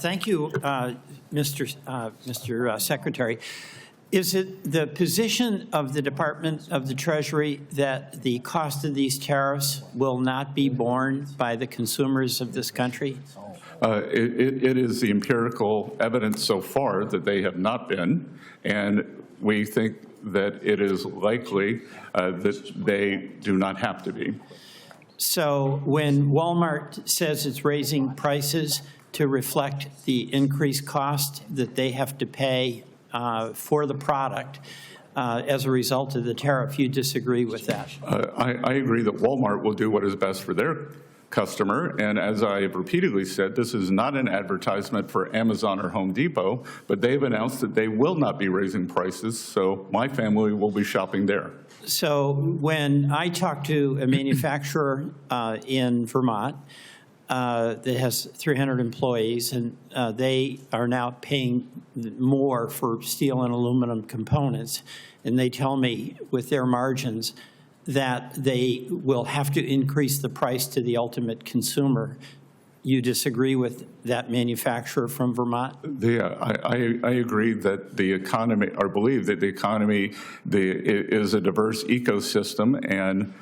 Thank you, Mr. Secretary. Is it the position of the Department of the Treasury that the cost of these tariffs will not be borne by the consumers of this country? It is the empirical evidence so far that they have not been, and we think that it is likely that they do not have to be. So when Walmart says it's raising prices to reflect the increased cost that they have to pay for the product as a result of the tariff, you disagree with that? I agree that Walmart will do what is best for their customer, and as I have repeatedly said, this is not an advertisement for Amazon or Home Depot, but they've announced that they will not be raising prices, so my family will be shopping there. So when I talk to a manufacturer in Vermont that has 300 employees, and they are now paying more for steel and aluminum components, and they tell me with their margins that they will have to increase the price to the ultimate consumer. You disagree with that manufacturer from Vermont? I agree that the economy, or believe that the economy is a diverse ecosystem, and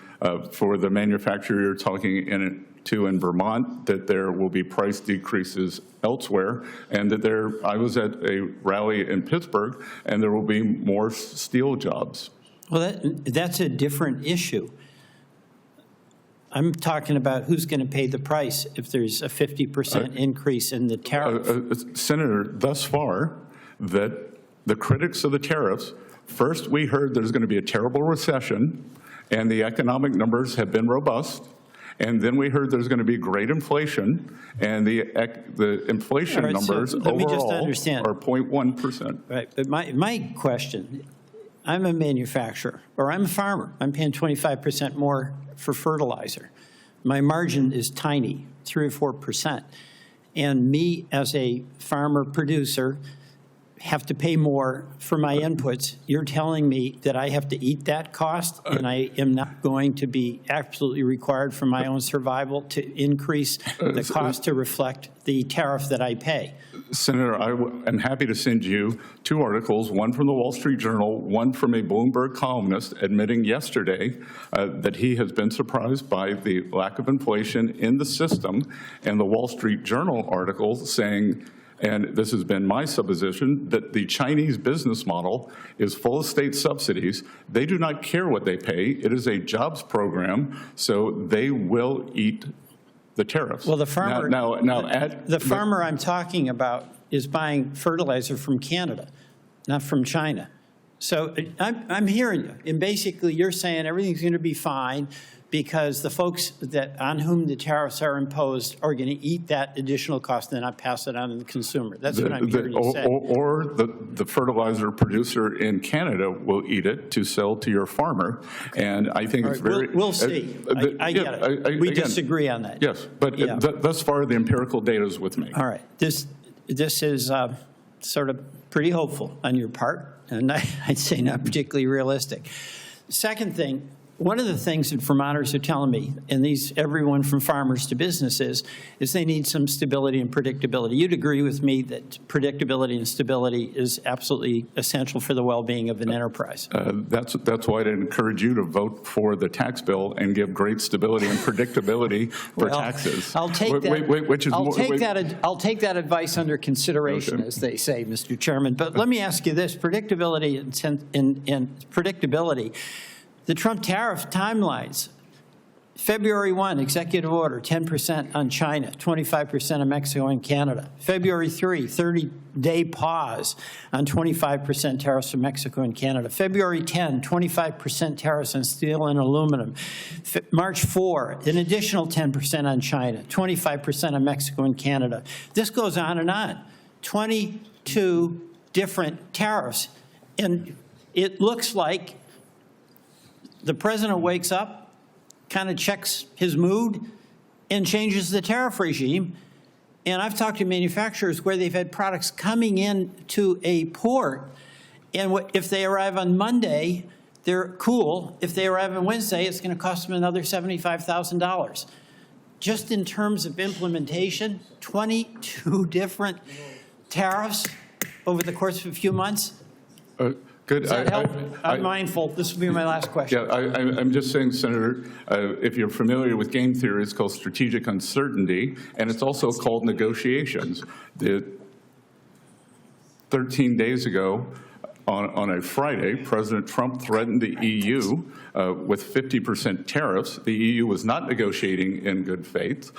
for the manufacturer you're talking to in Vermont, that there will be price decreases elsewhere, and that I was at a rally in Pittsburgh, and there will be more steel jobs. Well, that's a different issue. I'm talking about who's going to pay the price if there's a 50% increase in the tariff. Senator, thus far, that the critics of the tariffs, first we heard there's going to be a terrible recession, and the economic numbers have been robust. And then we heard there's going to be great inflation, and the inflation numbers overall are 0.1%. Right, but my question, I'm a manufacturer, or I'm a farmer. I'm paying 25% more for fertilizer. My margin is tiny, 3 or 4%. And me as a farmer producer have to pay more for my inputs. You're telling me that I have to eat that cost, and I am not going to be absolutely required for my own survival to increase the cost to reflect the tariff that I pay. Senator, I am happy to send you 2 articles, one from the Wall Street Journal, one from a Bloomberg columnist admitting yesterday that he has been surprised by the lack of inflation in the system, and the Wall Street Journal article saying, and this has been my supposition, that the Chinese business model is full of state subsidies. They do not care what they pay. It is a jobs program, so they will eat the tariffs. Well, the farmer, the farmer I'm talking about is buying fertilizer from Canada, not from China. So I'm hearing you, and basically you're saying everything's going to be fine because the folks on whom the tariffs are imposed are going to eat that additional cost and not pass it on to the consumer. That's what I'm hearing you say. Or the fertilizer producer in Canada will eat it to sell to your farmer. And I think it's very... We'll see. I get it. We disagree on that. Yes, but thus far the empirical data is with me. All right. This is sort of pretty hopeful on your part, and I'd say not particularly realistic. Second thing, one of the things that Vermonters are telling me, and everyone from farmers to businesses, is they need some stability and predictability. You'd agree with me that predictability and stability is absolutely essential for the well-being of an enterprise. That's why I'd encourage you to vote for the tax bill and give great stability and predictability for taxes. I'll take that. I'll take that advice under consideration, as they say, Mr. Chairman. But let me ask you this: predictability and predictability. The Trump tariff timelines, February 1, executive order, 10% on China, 25% on Mexico and Canada. February 3, 30-day pause on 25% tariffs from Mexico and Canada. February 10, 25% tariffs on steel and aluminum. March 4, an additional 10% on China, 25% on Mexico and Canada. This goes on and on. 22 different tariffs. And it looks like the president wakes up, kind of checks his mood, and changes the tariff regime. And I've talked to manufacturers where they've had products coming in to a port, and if they arrive on Monday, they're cool. If they arrive on Wednesday, it's going to cost them another $75,000. just in terms of implementation, 22 different tariffs over the course of a few months? Good. Does that help? I'm mindful. This will be my last question. Yeah, I'm just saying, Senator, if you're familiar with game theory, it's called strategic uncertainty, and it's also called negotiations. 13 days ago, on a Friday, President Trump threatened the EU with 50% tariffs. The EU was not negotiating in good faith.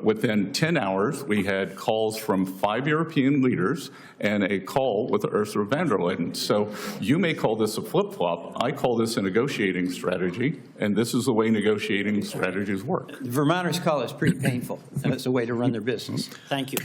Within 10 hours, we had calls from 5 European leaders and a call with Ursula von der Leyen. So you may call this a flip-flop. I call this a negotiating strategy, and this is the way negotiating strategies work. The Vermonters call it pretty painful, and it's a way to run their business. Thank you.